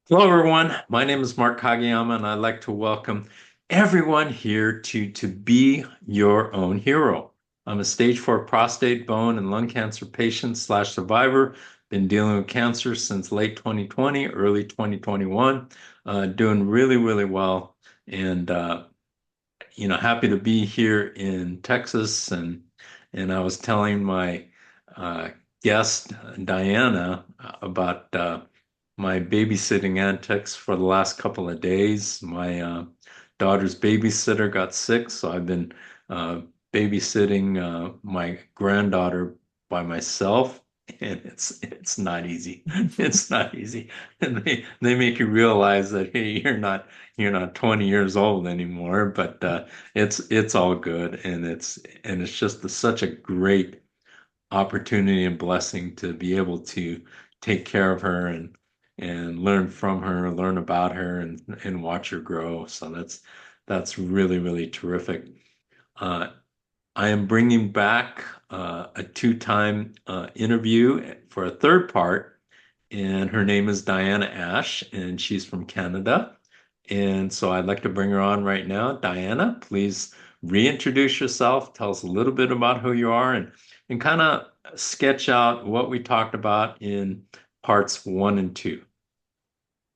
Hello, everyone. My name is Mark Kageyama, and I'd like to welcome everyone here to Be Your Own Hero. I'm a stage 4 prostate, bone, and lung cancer patient slash survivor. Been dealing with cancer since late 2020, early 2021. Doing really, really well, and happy to be here in Texas. And I was telling my uh, guest Diana about my babysitting antics for the last couple of days. My daughter's babysitter got sick, so I've been uh, babysitting my granddaughter by myself. And it's not easy. It's not easy. And they make you realize that hey, you're not 20 years old anymore, but it's all good, and it's just such a great opportunity and blessing to be able to take care of her and learn from her, learn about her, and watch her grow. So that's really, really terrific. Uh, I am bringing back a two-time interview for a third part, and her name is Diana Ash, and she's from Canada. And so I'd like to bring her on right now. Diana, please reintroduce yourself. Tell us a little bit about who you are and kind of sketch out what we talked about in parts one and two.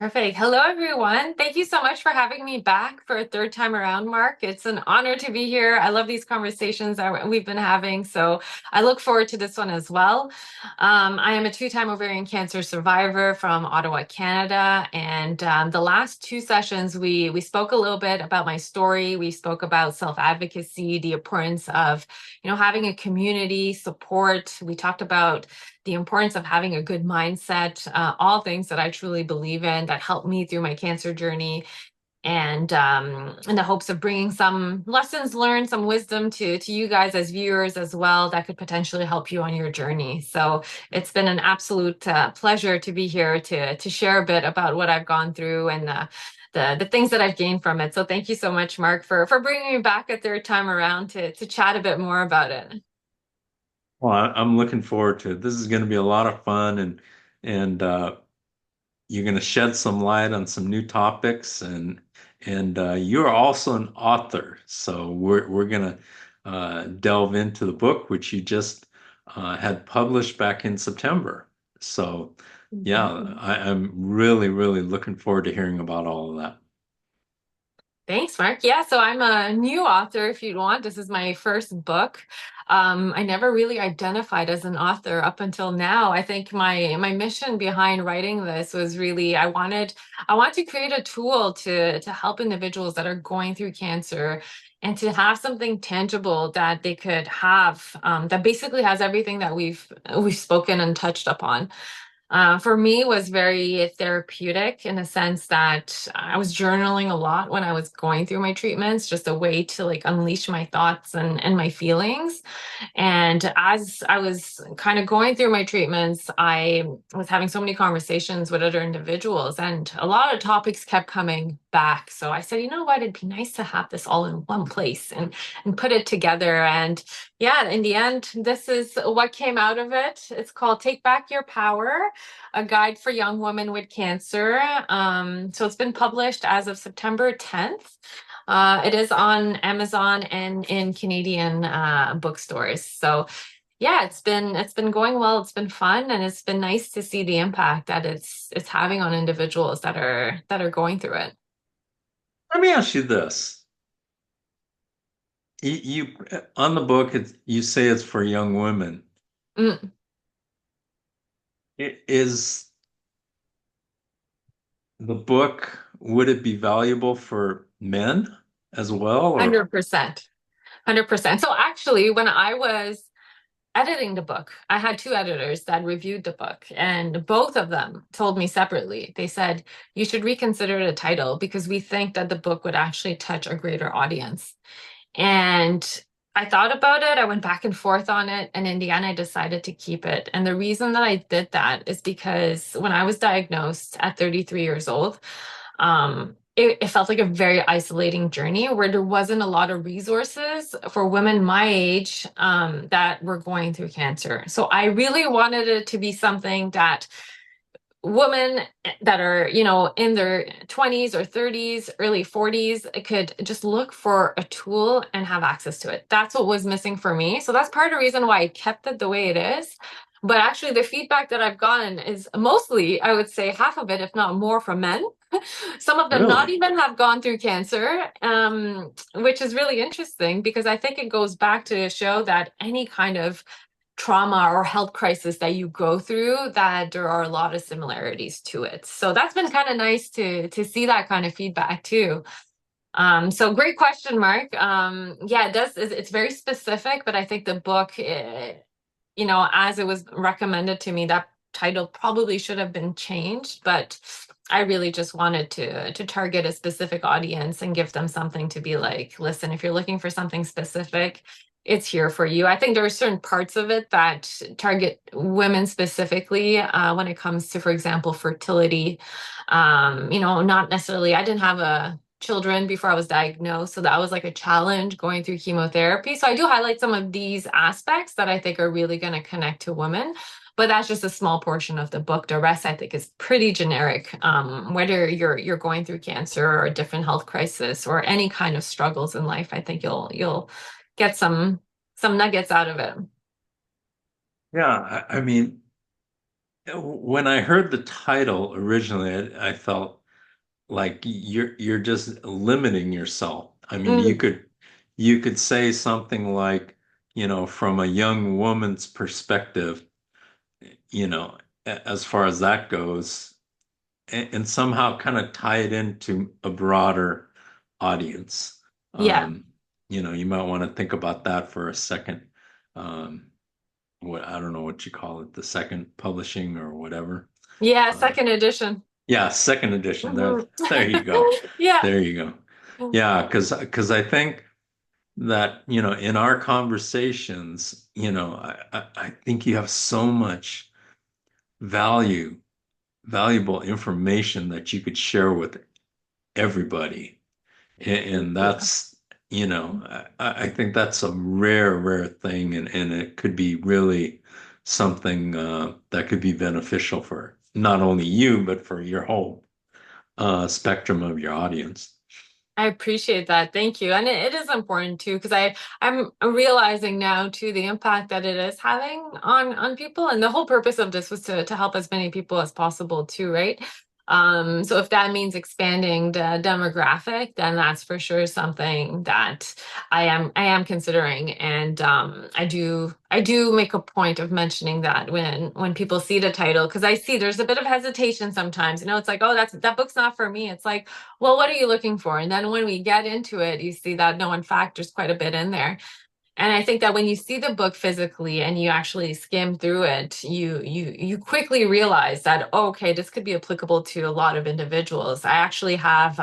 Perfect. Hello, everyone. Thank you so much for having me back for a third time around, Mark. It's an honor to be here. I love these conversations that we've been having, so I look forward to this one as well. I am a two-time ovarian cancer survivor from Ottawa, Canada, and the last two sessions we spoke a little bit about my story. We spoke about self-advocacy, the importance of having a community support. We talked about the importance of having a good mindset, all things that I truly believe in that helped me through my cancer journey, and in the hopes of bringing some lessons learned, some wisdom to you guys as viewers as well that could potentially help you on your journey. So it's been an absolute pleasure to be here to share a bit about what I've gone through and the things that I've gained from it. So thank you so much, Mark, for bringing me back a third time around to chat a bit more about it. Well, I'm looking forward to it. This is going to be a lot of fun, and you're going to shed some light on some new topics, and you're also an author, so we're going to delve into the book which you just had published back in September. So yeah, Mhm. I'm really, really looking forward to hearing about all of that. Thanks, Mark. Yeah, so I'm a new author, if you'd want. This is my first book. I never really identified as an author up until now. I think my mission behind writing this was really I want to create a tool to help individuals that are going through cancer and to have something tangible that they could have that basically has everything that we've spoken and touched upon. For me was very therapeutic in a sense that I was journaling a lot when I was going through my treatments, just a way to like unleash my thoughts and my feelings. And as I was kind of going through my treatments, I was having so many conversations with other individuals, and a lot of topics kept coming back. So I said, you know what, it'd be nice to have this all in one place and put it together. And yeah, in the end, this is what came out of it. It's called Take Back Your Power, a guide for young women with cancer. So it's been published as of September 10th. It is on Amazon and in Canadian bookstores. So yeah, it's been going well. It's been fun, and it's been nice to see the impact that it's having on individuals that are going through it. Let me ask you this. On the book, you say it's for young women. Mm, Is the book, would it be valuable for men as well, or 100%. 100%. So actually, when I was editing the book, I had two editors that reviewed the book, and both of them told me separately. They said, you should reconsider the title because we think that the book would actually touch a greater audience. And I thought about it, I went back and forth on it, and in the end, I decided to keep it. And the reason that I did that is because when I was diagnosed at 33 years old, it felt like a very isolating journey where there wasn't a lot of resources for women my age that were going through cancer. So I really wanted it to be something that women that are, you know, in their 20s or 30s, early 40s could just look for a tool and have access to it. That's what was missing for me. So that's part of the reason why I kept it the way it is. But actually, the feedback that I've gotten is mostly, I would say, half of it, if not more, from men. Some of them not Really? even have gone through cancer, which is really interesting because I think it goes back to show that any kind of trauma or health crisis that you go through, that there are a lot of similarities to it. So that's been kind of nice to see that kind of feedback too. So great question, Mark. Yeah, it does. It's very specific, but I think the book, you know, as it was recommended to me, that title probably should have been changed, but I really just wanted to target a specific audience and give them something to be like, listen, if you're looking for something specific, it's here for you. I think there are certain parts of it that target women specifically when it comes to, for example, fertility. You know, not necessarily, I didn't have a children before I was diagnosed. So that was like a challenge going through chemotherapy. So I do highlight some of these aspects that I think are really going to connect to women. But that's just a small portion of the book. The rest, I think, is pretty generic. Whether you're going through cancer or a different health crisis or any kind of struggles in life, I think you'll get some nuggets out of it. Yeah, I mean, when I heard the title originally, I felt like you're just limiting yourself. I mean, Mm, you could say something like, from a young woman's perspective, as far as that goes, and somehow kind of tie it into a broader audience. yeah. Um, you might want to think about that for a second. Um, what I don't know what you call it, the second publishing or whatever. Yeah, Uh, second edition. yeah, second edition. There, Mhm. there you go. Yeah. There you go. Yeah, because I think that, in our conversations, I think you have so much value, valuable information that you could share with everybody. And Yeah. that's, I think that's a rare, rare thing. And it could be really something that could be beneficial for not only you, but for your whole spectrum of your audience. I appreciate that. Thank you. And it is important too, because I'm realizing now too the impact that it is having on people. And the whole purpose of this was to help as many people as possible too, right? So if that means expanding the demographic, then that's for sure something that I am considering. And I do make a point of mentioning that when people see the title, because I see there's a bit of hesitation sometimes. You know, it's like, oh, that book's not for me. It's like, well, what are you looking for? And then when we get into it, you see that no one factors quite a bit in there. And I think that when you see the book physically and you actually skim through it, you quickly realize that, oh, okay, this could be applicable to a lot of individuals. I actually have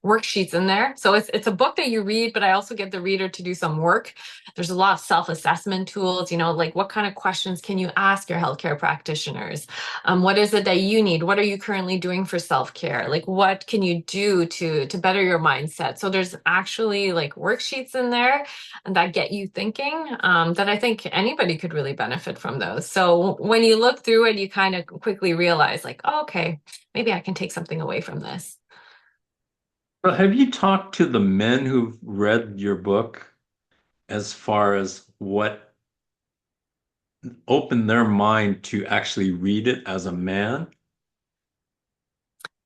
worksheets in there. So it's a book that you read, but I also get the reader to do some work. There's a lot of self-assessment tools, you know, like what kind of questions can you ask your healthcare practitioners? What is it that you need? What are you currently doing for self-care? Like what can you do to better your mindset? So there's actually like worksheets in there and that get you thinking, that I think anybody could really benefit from those. So when you look through it, you kind of quickly realize like, oh, okay, maybe I can take something away from this. Well, have you talked to the men who've read your book as far as what opened their mind to actually read it as a man?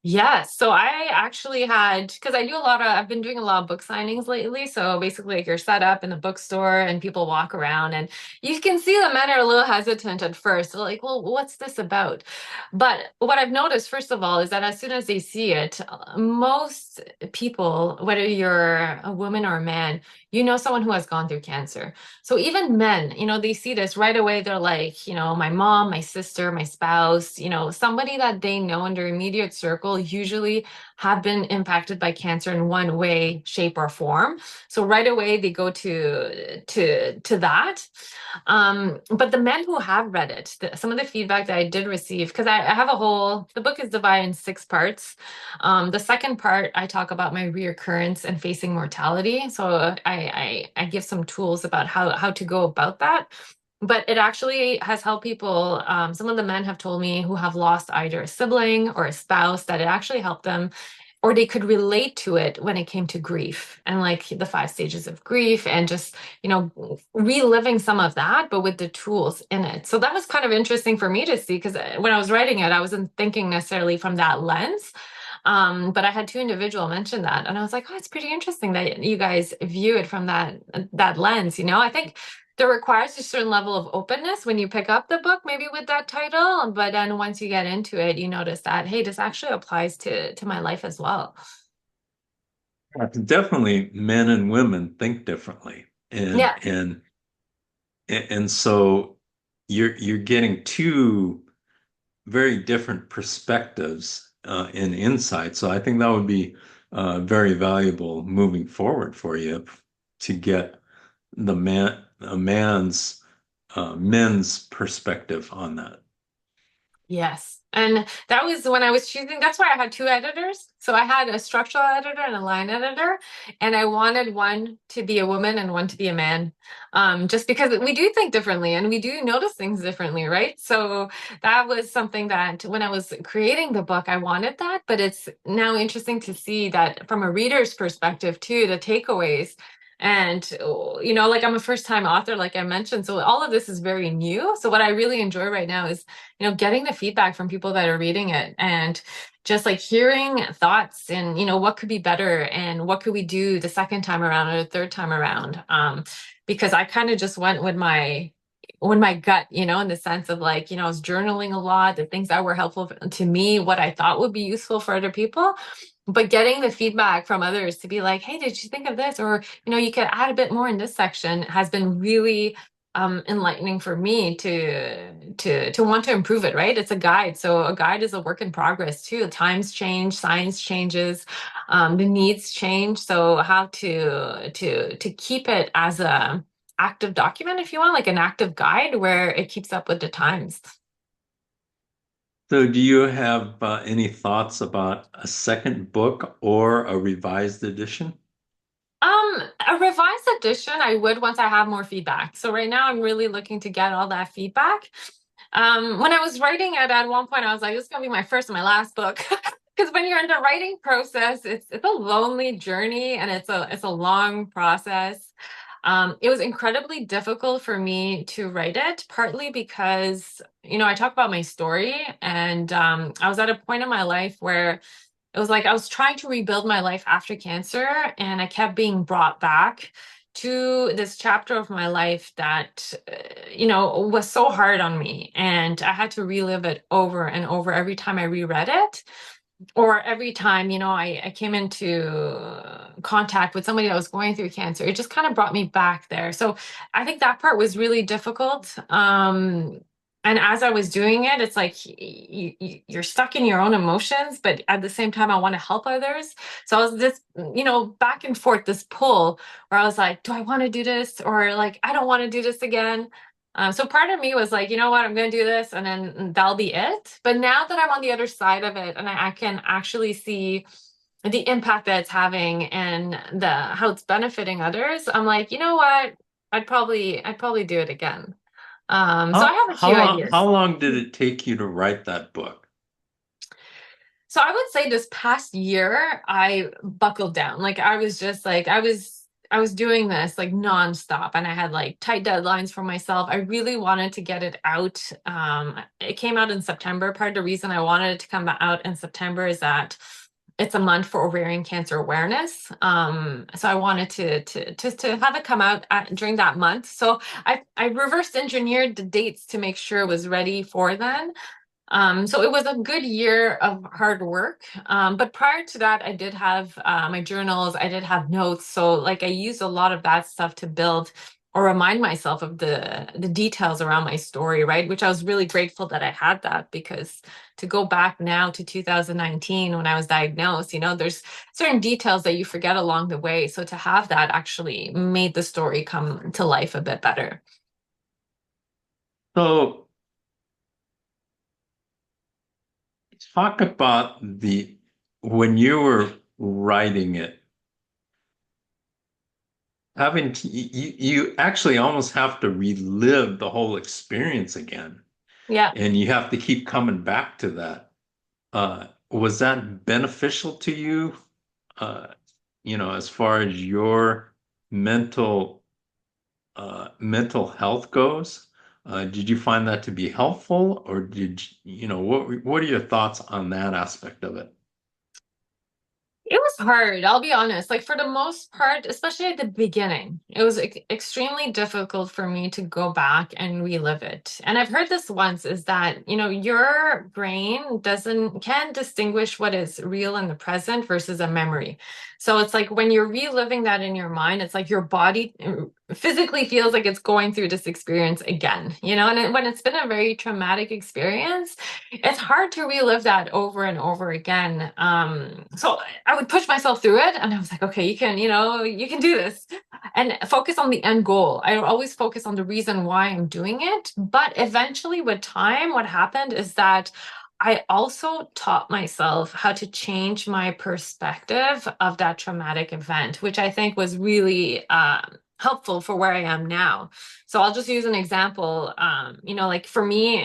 Yes. So I actually had, because I've been doing a lot of book signings lately. So basically, like you're set up in the bookstore and people walk around, and you can see the men are a little hesitant at first. They're like, well, what's this about? But what I've noticed, first of all, is that as soon as they see it, most people, whether you're a woman or a man, you know someone who has gone through cancer. So even men, you know, they see this right away. They're like, you know, my mom, my sister, my spouse, you know, somebody that they know in their immediate circle usually have been impacted by cancer in one way, shape, or form. So right away they go to that. But the men who have read it, some of the feedback that I did receive, because I have the book is divided in 6 parts. The second part, I talk about my reoccurrence and facing mortality. So I give some tools about how to go about that. but it actually has helped people. Some of the men have told me who have lost either a sibling or a spouse that it actually helped them, or they could relate to it when it came to grief and like the 5 stages of grief and just, reliving some of that, but with the tools in it. So that was kind of interesting for me to see because when I was writing it, I wasn't thinking necessarily from that lens. But I had two individual mention that, and I was like, oh, it's pretty interesting that you guys view it from that lens. I think there requires a certain level of openness when you pick up the book, maybe with that title, but then once you get into it, you notice that, hey, this actually applies to my life as well. Definitely men and women think differently. And Yeah. and and so you're getting two very different perspectives and insights. So I think that would be very valuable moving forward for you to get men's perspective on that. Yes. And that was when I was choosing. That's why I had two editors. So I had a structural editor and a line editor, and I wanted one to be a woman and one to be a man. Just because we do think differently and we do notice things differently, right? So that was something that when I was creating the book, I wanted that, but it's now interesting to see that from a reader's perspective too, the takeaways. And, like I'm a first time author, like I mentioned. So all of this is very new. So what I really enjoy right now is getting the feedback from people that are reading it and just like hearing thoughts and, what could be better and what could we do the second time around or the third time around. Because I kind of just went with my gut, in the sense of like, I was journaling a lot, the things that were helpful to me, what I thought would be useful for other people. But getting the feedback from others to be like, hey, did you think of this? Or, you could add a bit more in this section has been really enlightening for me to want to improve it, right? It's a guide. So a guide is a work in progress too. Times change, science changes, the needs change. So how to keep it as a active document, if you want, like an active guide where it keeps up with the times. So, do you have any thoughts about a second book or a revised edition? A revised edition, I would once I have more feedback. So right now I'm really looking to get all that feedback. When I was writing it at one point, I was like, this is gonna be my first and my last book. Because when you're in the writing process, it's a lonely journey and it's a long process. It was incredibly difficult for me to write it, partly because, I talk about my story and I was at a point in my life where it was like I was trying to rebuild my life after cancer, and I kept being brought back to this chapter of my life that, was so hard on me. And I had to relive it over and over every time I reread it, or every time, I came into contact with somebody that was going through cancer. It just kind of brought me back there. So I think that part was really difficult. And as I was doing it, it's like you're stuck in your own emotions, but at the same time, I want to help others. So I was this, back and forth, this pull where I was like, do I want to do this? Or like, I don't want to do this again. So part of me was like, you know what, I'm going to do this and then that'll be it. But now that I'm on the other side of it and I can actually see the impact that it's having and the how it's benefiting others, I'm like, you know what, I'd probably do it again. So I have a few How ideas. long did it take you to write that book? So I would say this past year, I buckled down. Like I was just like I was doing this like nonstop and I had like tight deadlines for myself. I really wanted to get it out. It came out in September. Part of the reason I wanted it to come out in September is that it's a month for ovarian cancer awareness. So I wanted to have it come out during that month. So I reverse engineered the dates to make sure it was ready for then. So it was a good year of hard work. But prior to that, I did have my journals, I did have notes. So like I used a lot of that stuff to build or remind myself of the details around my story, right? Which I was really grateful that I had that because to go back now to 2019 when I was diagnosed, there's certain details that you forget along the way. So to have that actually made the story come to life a bit better. So, talk about when you were writing it, you actually almost have to relive the whole experience again, Yeah. and you have to keep coming back to that. Was that beneficial to you? Uh, as far as your mental mental health goes, did you find that to be helpful, or what are your thoughts on that aspect of it? It was hard, I'll be honest. Like for the most part, especially at the beginning, it was extremely difficult for me to go back and relive it. And I've heard this once is that, your brain doesn't can distinguish what is real in the present versus a memory. So it's like when you're reliving that in your mind, it's like your body physically feels like it's going through this experience again, and when it's been a very traumatic experience, it's hard to relive that over and over again. So I would push myself through it, and I was like, okay, you can do this, and focus on the end goal. I always focus on the reason why I'm doing it. But eventually, with time, what happened is that I also taught myself how to change my perspective of that traumatic event, which I think was really helpful for where I am now. So I'll just use an example. Like for me,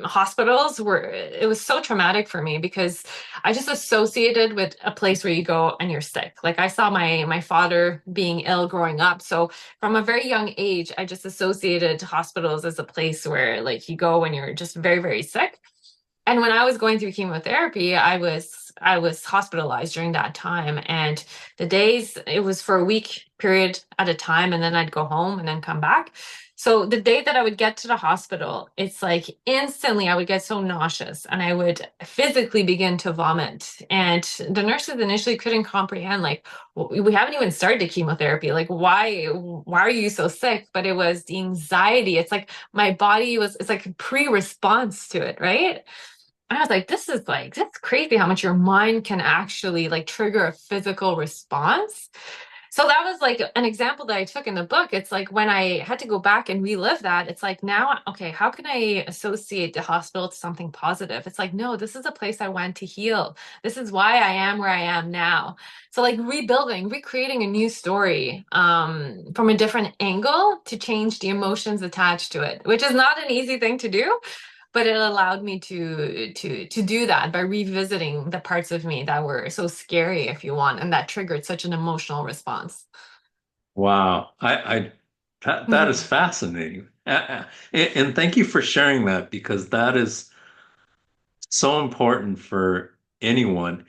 hospitals it was so traumatic for me because I just associated with a place where you go and you're sick. Like I saw my father being ill growing up. So from a very young age, I just associated hospitals as a place where like you go when you're just very, very sick. And when I was going through chemotherapy, I was hospitalized during that time. And the days, it was for a week period at a time, and then I'd go home and then come back. So the day that I would get to the hospital, it's like instantly I would get so nauseous and I would physically begin to vomit. And the nurses initially couldn't comprehend, like, we haven't even started the chemotherapy. Like, why are you so sick? But it was the anxiety. It's like my body it's like a pre-response to it, right? I was like, that's crazy how much your mind can actually like trigger a physical response. So that was like an example that I took in the book. It's like when I had to go back and relive that, it's like now, okay, how can I associate the hospital to something positive? It's like, no, this is a place I went to heal. This is why I am where I am now. So like rebuilding, recreating a new story from a different angle to change the emotions attached to it, which is not an easy thing to do, but it allowed me to do that by revisiting the parts of me that were so scary, if you want, and that triggered such an emotional response. Wow, I that is Mhm. fascinating, and thank you for sharing that because that is so important for anyone.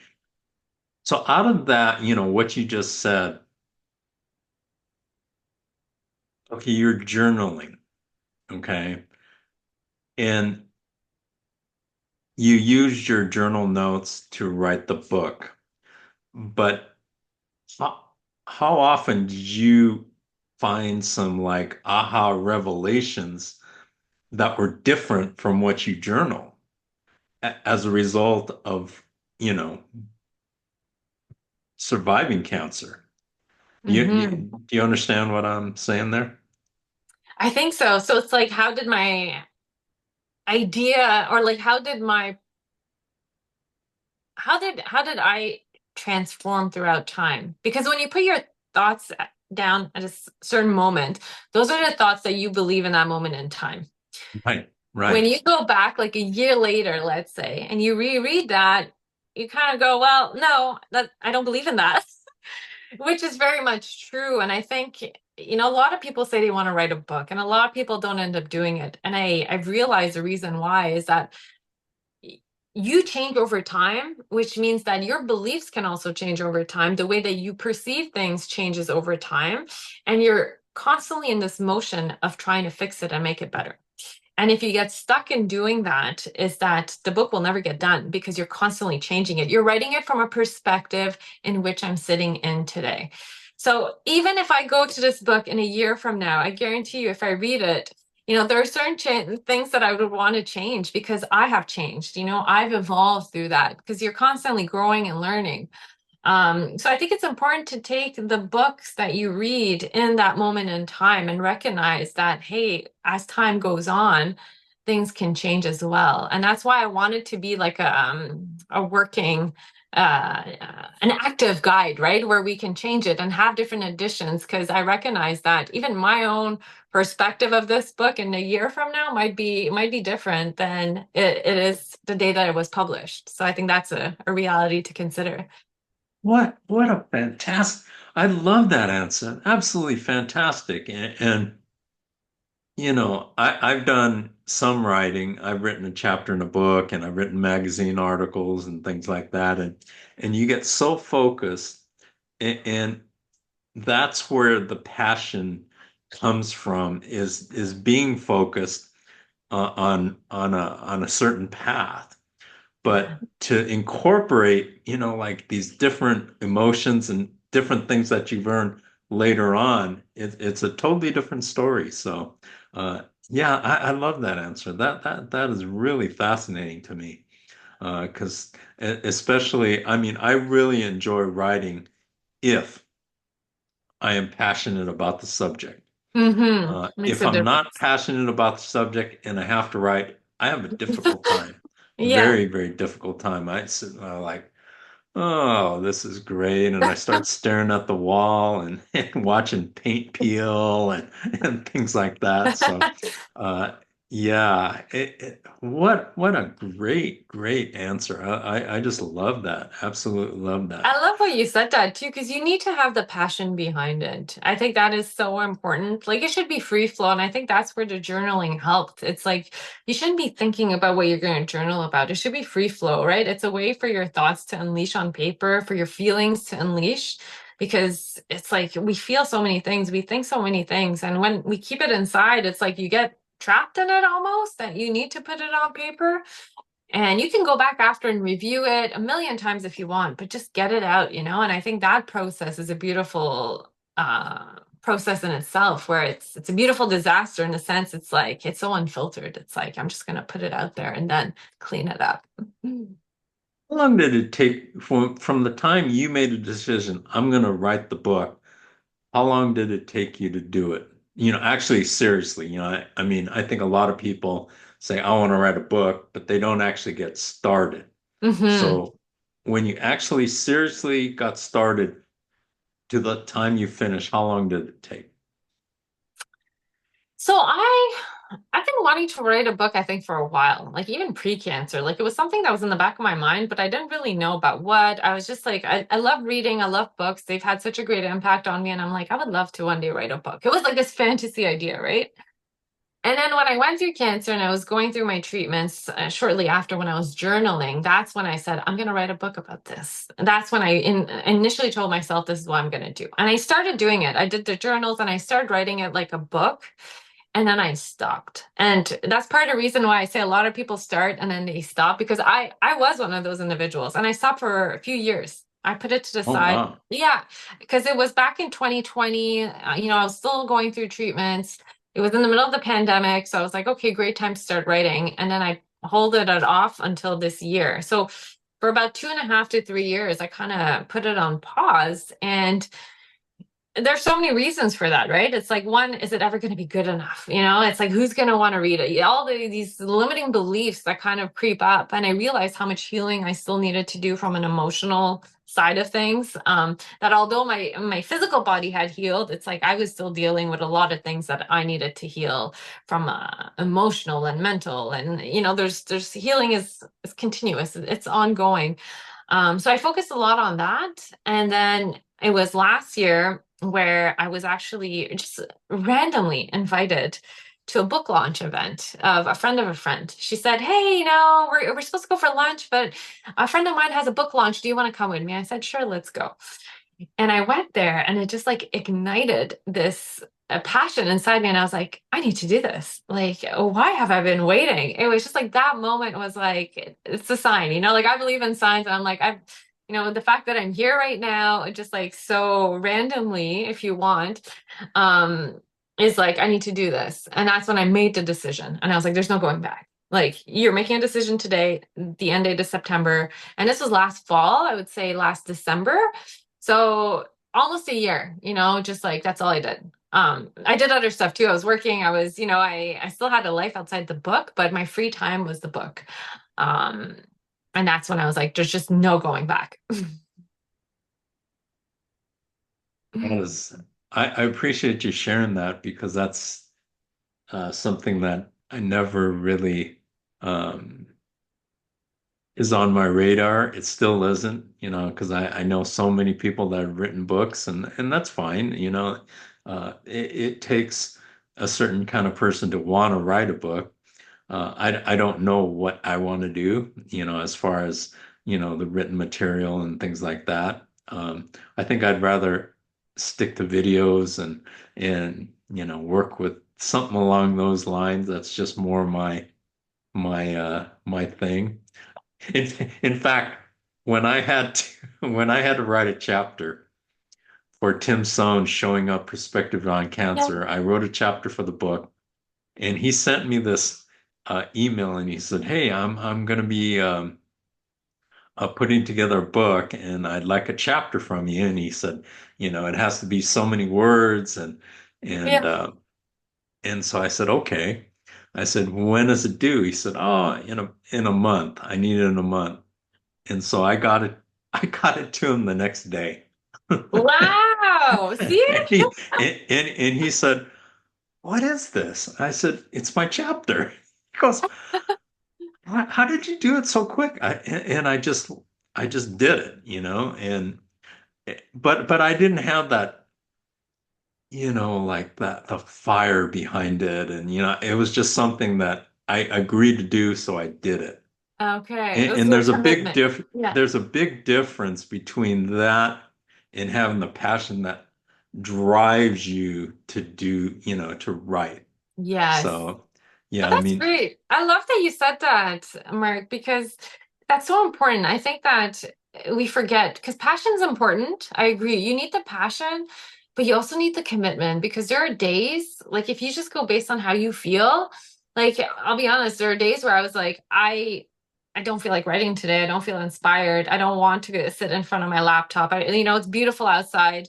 So out of that, what you just said, okay, you're journaling, okay, and you used your journal notes to write the book, but how, how often did you find some like aha revelations that were different from what you journal as a result of, you know, surviving cancer? Mhm. Do you understand what I'm saying there? I think so. So it's like, how did my idea, or like, how did I transform throughout time? Because when you put your thoughts down at a certain moment, those are the thoughts that you believe in that moment in time. Right, When right. you go back like a year later, let's say, and you reread that, you kind of go, well, no, that I don't believe in that, which is very much true. And I think, a lot of people say they want to write a book, and a lot of people don't end up doing it. And I've realized the reason why is that you change over time, which means that your beliefs can also change over time. The way that you perceive things changes over time, and you're constantly in this motion of trying to fix it and make it better. And if you get stuck in doing that, is that the book will never get done because you're constantly changing it. You're writing it from a perspective in which I'm sitting in today. So even if I go to this book in a year from now, I guarantee you, if I read it, there are certain things that I would want to change because I have changed. I've evolved through that because you're constantly growing and learning. So I think it's important to take the books that you read in that moment in time and recognize that, hey, as time goes on, things can change as well. And that's why I wanted to be like a working an active guide, right? Where we can change it and have different editions. Because I recognize that even my own perspective of this book in a year from now might be different than it is the day that it was published. So I think that's a reality to consider. What a fantastic, I love that answer. Absolutely fantastic. And I've done some writing. I've written a chapter in a book and I've written magazine articles and things like that. And you get so focused and that's where the passion comes from is being focused on a certain path. Yeah. But to incorporate, like these different emotions and different things that you've earned later on, it's a totally different story. So, yeah, I love that answer. That is really fascinating to me. Because especially, I mean, I really enjoy writing if I am passionate about the subject. Makes If a I'm not difference. passionate about the subject and I have to write, I have a difficult time. Yeah. Very, very difficult time. I sit like, oh, this is great. And I start staring at the wall and, and watching paint peel and things like that. So, uh, yeah, what a great answer. I just love that. Absolutely love that. I love what you said that too, because you need to have the passion behind it. I think that is so important. Like it should be free flow. And I think that's where the journaling helped. It's like you shouldn't be thinking about what you're going to journal about. It should be free flow, right? It's a way for your thoughts to unleash on paper, for your feelings to unleash, because it's like we feel so many things, we think so many things. And when we keep it inside, it's like you get trapped in it almost that you need to put it on paper. And you can go back after and review it a million times if you want, but just get it out, you know? And I think that process is a beautiful process in itself, where it's a beautiful disaster in the sense it's like it's so unfiltered. It's like I'm just gonna put it out there and then clean it up. How long did it take from the time you made a decision, I'm going to write the book? How long did it take you to do it? Actually, seriously, I mean, I think a lot of people say, I want to write a book, but they don't actually get started. Hmm. So when you actually seriously got started to the time you finish, how long did it take? So I've been wanting to write a book, I think, for a while, like even pre-cancer. Like it was something that was in the back of my mind, but I didn't really know about what. I was just like, I love reading, I love books. They've had such a great impact on me. And I'm like, I would love to one day write a book. It was like this fantasy idea, right? And then when I went through cancer and I was going through my treatments shortly after when I was journaling, that's when I said, I'm going to write a book about this. And that's when initially told myself, this is what I'm going to do. And I started doing it. I did the journals and I started writing it like a book. And then I stopped. And that's part of the reason why I say a lot of people start and then they stop because I was one of those individuals and I stopped for a few years. I put it to the Oh, side. wow. Yeah, because it was back in 2020. I was still going through treatments. It was in the middle of the pandemic. So I was like, okay, great time to start writing. And then I holded it off until this year. So for about 2.5 to 3 years, I kind of put it on pause. And there's so many reasons for that, right? It's like, one, is it ever going to be good enough? It's like, who's going to want to read it? These limiting beliefs that kind of creep up. And I realized how much healing I still needed to do from an emotional side of things. That although my physical body had healed, it's like I was still dealing with a lot of things that I needed to heal from emotional and mental. And, there's healing is continuous, it's ongoing. So I focused a lot on that. And then it was last year where I was actually just randomly invited to a book launch event of a friend of a friend. She said, hey, we're supposed to go for lunch, but a friend of mine has a book launch. Do you want to come with me? I said, sure, let's go. And I went there and it just like ignited this a passion inside me. And I was like, I need to do this. Like, why have I been waiting? It was just like that moment was like, it's a sign, like I believe in signs. And I'm like, the fact that I'm here right now, just like so randomly, if you want, is like, I need to do this. And that's when I made the decision. And I was like, there's no going back. Like, you're making a decision today, the end date is September. And this was last fall, I would say last December. So almost a year, just like that's all I did. I did other stuff too. I was working, I was, I still had a life outside the book, but my free time was the book. Um, and that's when I was like, there's just no going back. That is, I appreciate you sharing that because that's something that I never really um, is on my radar. It still isn't, because I know so many people that have written books, and that's fine. It takes a certain kind of person to want to write a book. I don't know what I want to do, as far as, the written material and things like that. I think I'd rather stick to videos and work with something along those lines. That's just more my thing. In fact, when I had to write a chapter for Tim Sohn's Showing Up Perspective on Yeah. Cancer, I wrote a chapter for the book, and he sent me this email, and he said, "Hey, I'm going to be putting together a book, and I'd like a chapter from you." And he said, it has to be so many words, and Yeah. uh, and so I said, "Okay." I said, "When is it due?" He said, "Oh, in a month. I need it in a month." And so I got it. I got it to him the next day. Wow. See? And he said, "What is this?" I said, "It's my chapter." He goes, how did you do it so quick?" And I just did it, and but I didn't have that, like that the fire behind it, and it was just something that I agreed to do, so I did it. Okay. It And, was and your there's a big commitment. diff Yeah. there's a big difference between that and having the passion that drives you to do, to write. Yes. So, yeah, But I that's mean, great. I love that you said that, Mark, because that's so important. I think that we forget because passion's important. I agree. You need the passion, but you also need the commitment because there are days, like if you just go based on how you feel, like I'll be honest, there are days where I was like, I don't feel like writing today. I don't feel inspired. I don't want to sit in front of my laptop. It's beautiful outside.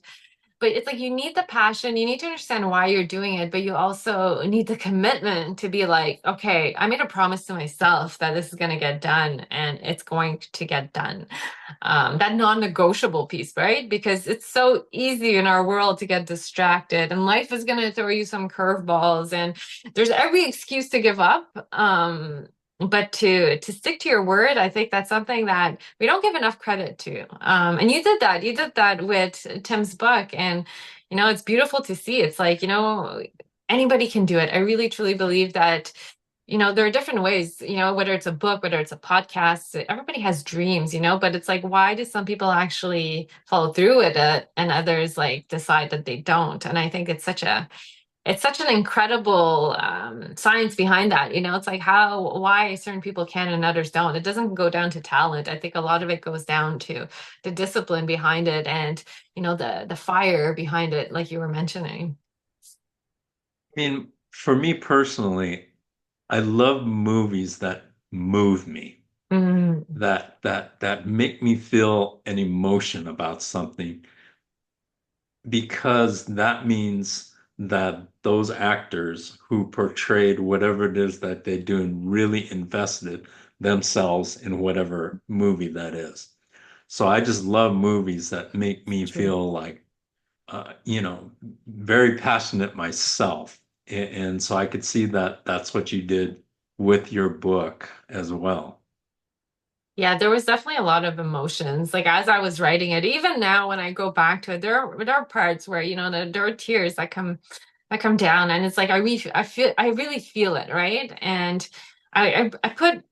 But it's like you need the passion, you need to understand why you're doing it, but you also need the commitment to be like, okay, I made a promise to myself that this is going to get done and it's going to get done. That non-negotiable piece, right? Because it's so easy in our world to get distracted and life is going to throw you some curveballs and there's every excuse to give up. But to stick to your word, I think that's something that we don't give enough credit to. And you did that. You did that with Tim's book, and it's beautiful to see. It's like anybody can do it. I really truly believe that. There are different ways. Whether it's a book, whether it's a podcast, everybody has dreams. But it's like, why do some people actually follow through with it, and others like decide that they don't? And I think it's such an incredible science behind that. It's like why certain people can and others don't. It doesn't go down to talent. I think a lot of it goes down to the discipline behind it and, the fire behind it, like you were mentioning. I mean, for me personally, I love movies that move me, Mm, that make me feel an emotion about something, because that means that those actors who portrayed whatever it is that they're doing really invested themselves in whatever movie that is. So I just love movies that make me true. feel like, very passionate myself. And so I could see that that's what you did with your book as well. Yeah, there was definitely a lot of emotions. Like as I was writing it, even now when I go back to it, there are parts where, there are tears that come down and it's like I really feel it, right? And I put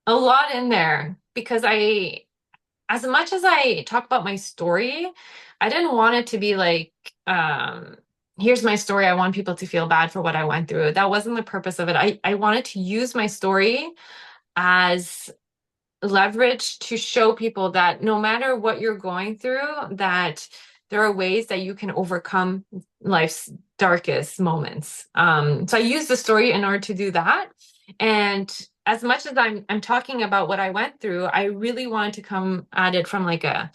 a lot in there because as much as I talk about my story, I didn't want it to be like, here's my story. I want people to feel bad for what I went through. That wasn't the purpose of it. I wanted to use my story as leverage to show people that no matter what you're going through, that there are ways that you can overcome life's darkest moments. So I use the story in order to do that. And as much as I'm talking about what I went through, I really wanted to come at it from like a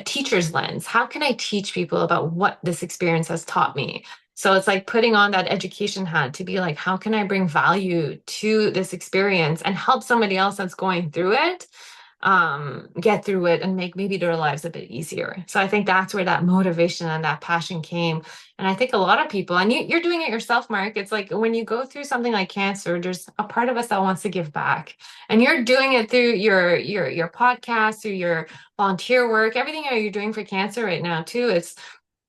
teacher's lens. How can I teach people about what this experience has taught me? So it's like putting on that education hat to be like, how can I bring value to this experience and help somebody else that's going through it get through it and make maybe their lives a bit easier. So I think that's where that motivation and that passion came. And I think a lot of people, and you're doing it yourself, Mark, it's like when you go through something like cancer, there's a part of us that wants to give back. And you're doing it through your podcast, through your volunteer work, everything that you're doing for cancer right now too. It's,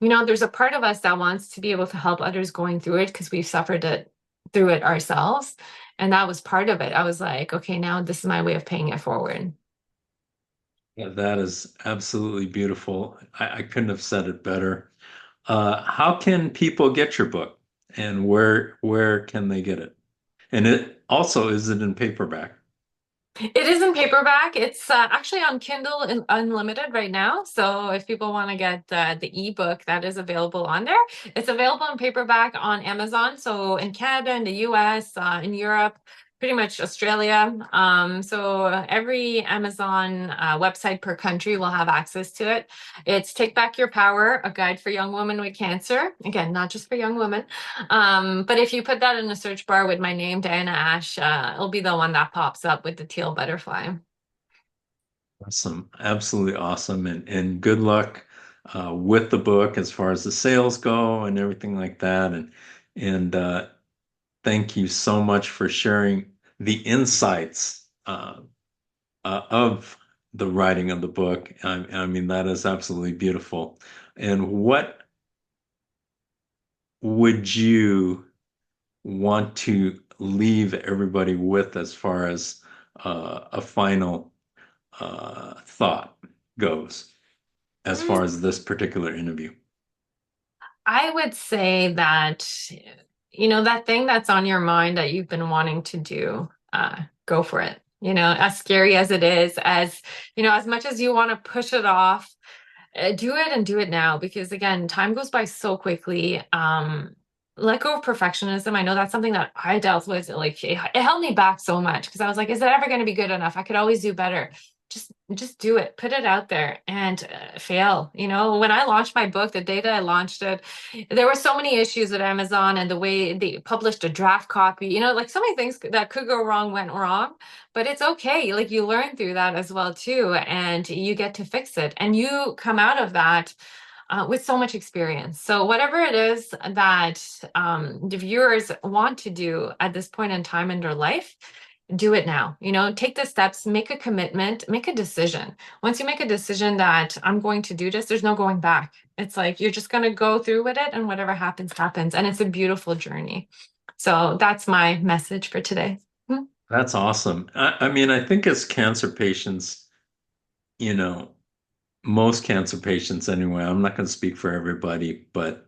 there's a part of us that wants to be able to help others going through it because we've suffered it through it ourselves. And that was part of it. I was like, okay, now this is my way of paying it forward. Yeah, that is absolutely beautiful. I couldn't have said it better. How can people get your book, and where can they get it? And it also, is it in paperback? It is in paperback. It's actually on Kindle Unlimited right now. So if people want to get the ebook, that is available on there. It's available in paperback on Amazon. So in Canada, in the US, in Europe, pretty much Australia. So every Amazon website per country will have access to it. It's Take Back Your Power, a guide for young women with cancer. Again, not just for young women. But if you put that in the search bar with my name, Diana Ash, it'll be the one that pops up with the teal butterfly. Awesome. Absolutely awesome. And good luck with the book as far as the sales go and everything like that. And thank you so much for sharing the insights of the writing of the book. I mean, that is absolutely beautiful. And what would you want to leave everybody with as far as a final thought goes, as Mm, far as this particular interview? I would say that, that thing that's on your mind that you've been wanting to do, go for it. As scary as it is, as much as you want to push it off, do it and do it now because again, time goes by so quickly. Let go of perfectionism. I know that's something that I dealt with. Like it held me back so much because I was like, is it ever going to be good enough? I could always do better. Just do it. Put it out there and fail. When I launched my book, the day that I launched it, there were so many issues with Amazon and the way they published a draft copy. Like so many things that could go wrong went wrong, but it's okay. Like you learn through that as well too, and you get to fix it, and you come out of that with so much experience. So whatever it is that the viewers want to do at this point in time in their life, do it now. Take the steps, make a commitment, make a decision. Once you make a decision that I'm going to do this, there's no going back. It's like you're just going to go through with it, and whatever happens, happens. And it's a beautiful journey. So that's my message for today. Hmm. That's awesome. I mean, I think as cancer patients, you know, most cancer patients anyway, I'm not going to speak for everybody, but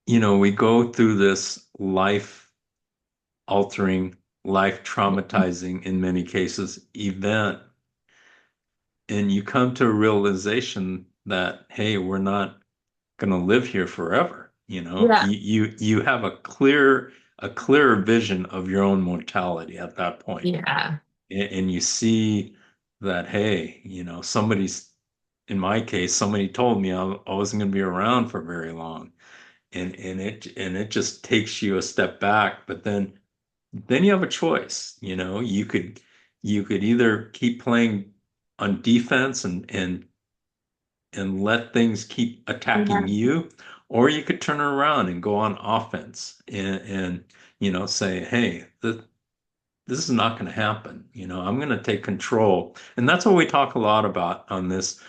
we go through this life altering, life traumatizing in many cases event, and you come to a realization that, hey, we're not going to live here forever. Yeah. You have a clearer vision of your own mortality at that point. Yeah. And you see that, hey, somebody's, in my case, somebody told me I wasn't going to be around for very long. And it just takes you a step back, but then you have a choice. You could either keep playing on defense and let things keep attacking Yeah. you, or you could turn around and go on offense and say, hey, this is not going to happen. I'm going to take control. And that's what we talk a lot about on this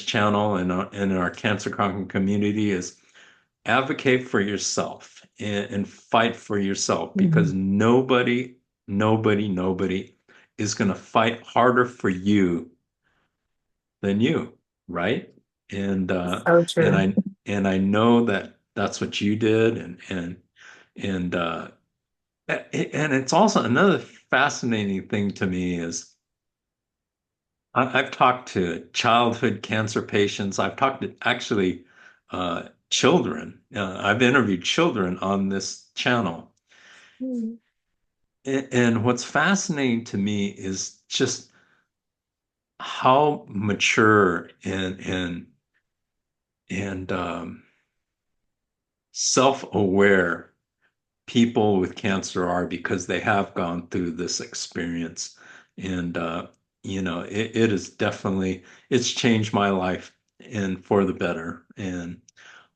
channel and in our cancer conquering community is advocate for yourself and fight for yourself because Mhm. nobody is going to fight harder for you than you, right? And uh, So and true. I know that that's what you did, and and it's also another fascinating thing to me is I've talked to childhood cancer patients. I've talked to actually children. I've interviewed children on this channel. Mhm. And what's fascinating to me is just how mature and self-aware people with cancer are because they have gone through this experience. And it is definitely it's changed my life and for the better. And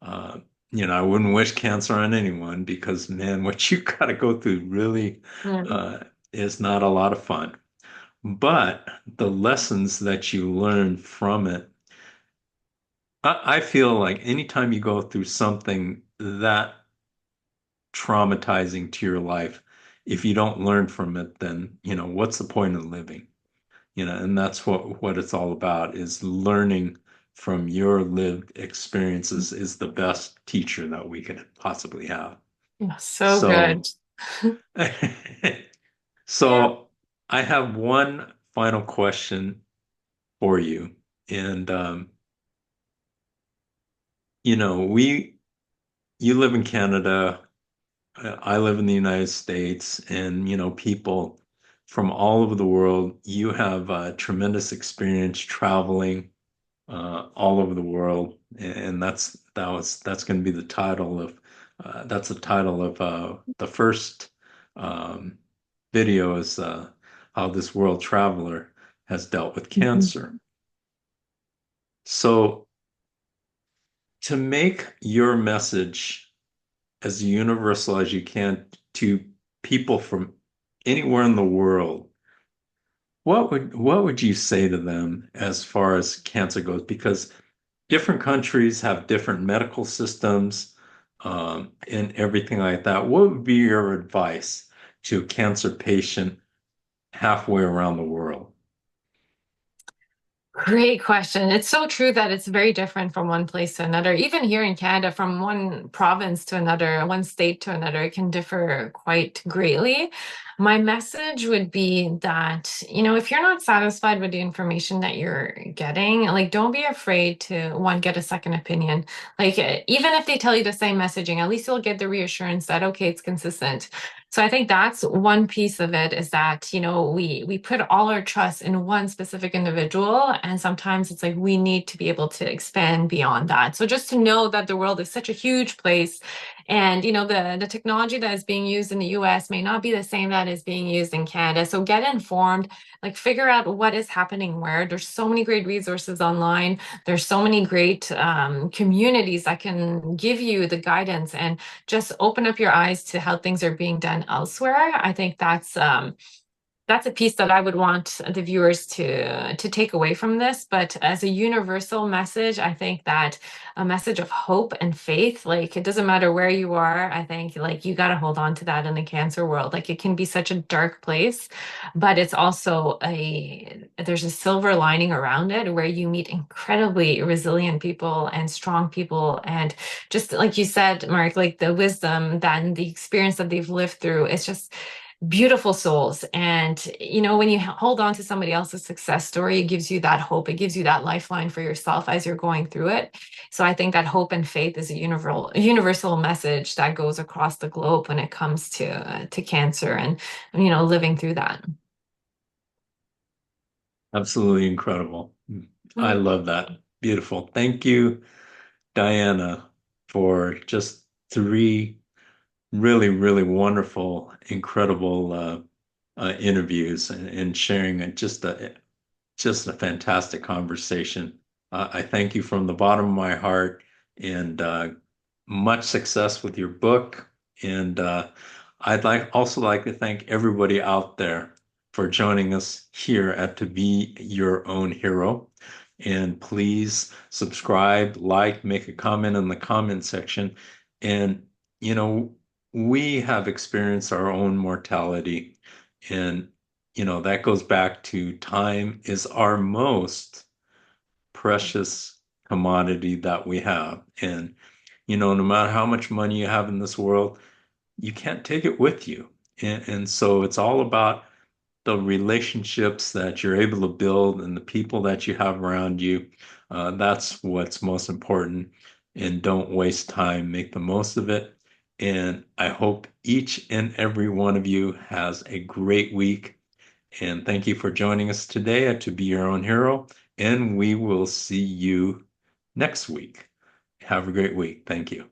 uh, I wouldn't wish cancer on anyone because man, what you got to go through really Mm. uh, is not a lot of fun. But the lessons that you learn from it, I feel like anytime you go through something that traumatizing to your life, if you don't learn from it, then, what's the point of living? And that's what it's all about is learning from your lived experiences is the best teacher that we could possibly have. Yeah, so So, good. Yeah. so I have one final question for you. And, you live in Canada. I live in the United States, and people from all over the world. You have tremendous experience traveling all over the world, and that's going to be the title of that's the title of the first um, video is how this world traveler has dealt with Mhm. cancer. So to make your message as universal as you can to people from anywhere in the world, what would you say to them as far as cancer goes? Because different countries have different medical systems, and everything like that. What would be your advice to a cancer patient halfway around the world? Great question. It's so true that it's very different from one place to another. Even here in Canada, from one province to another, one state to another, it can differ quite greatly. My message would be that, if you're not satisfied with the information that you're getting, like, don't be afraid to, one, get a second opinion. Like, even if they tell you the same messaging, at least you'll get the reassurance that, okay, it's consistent. So I think that's one piece of it is that, we put all our trust in one specific individual, and sometimes it's like we need to be able to expand beyond that. So just to know that the world is such a huge place, and the technology that is being used in the US may not be the same that is being used in Canada. So get informed, like figure out what is happening where. There's so many great resources online. There's so many great communities that can give you the guidance and just open up your eyes to how things are being done elsewhere. I think that's a piece that I would want the viewers to take away from this. But as a universal message, I think that a message of hope and faith, like it doesn't matter where you are, I think like you got to hold on to that in the cancer world. Like it can be such a dark place, but it's also there's a silver lining around it where you meet incredibly resilient people and strong people. And just like you said, Mark, like the wisdom that and the experience that they've lived through, it's just beautiful souls. And, when you hold on to somebody else's success story, it gives you that hope. It gives you that lifeline for yourself as you're going through it. So I think that hope and faith is a universal message that goes across the globe when it comes to cancer and, living through that. Absolutely incredible. I Mm. love that. Beautiful. Thank you, Diana, for just three really, really wonderful, incredible interviews and sharing just a fantastic conversation. I thank you from the bottom of my heart and much success with your book. And I'd also like to thank everybody out there for joining us here at To Be Your Own Hero. And please subscribe, like, make a comment in the comment section. And, you know, we have experienced our own mortality. And that goes back to time is our most precious commodity that we have. And, no matter how much money you have in this world, you can't take it with you. And so it's all about the relationships that you're able to build and the people that you have around you. That's what's most important. And don't waste time, make the most of it. And I hope each and every one of you has a great week. And thank you for joining us today at To Be Your Own Hero. And we will see you next week. Have a great week. Thank you.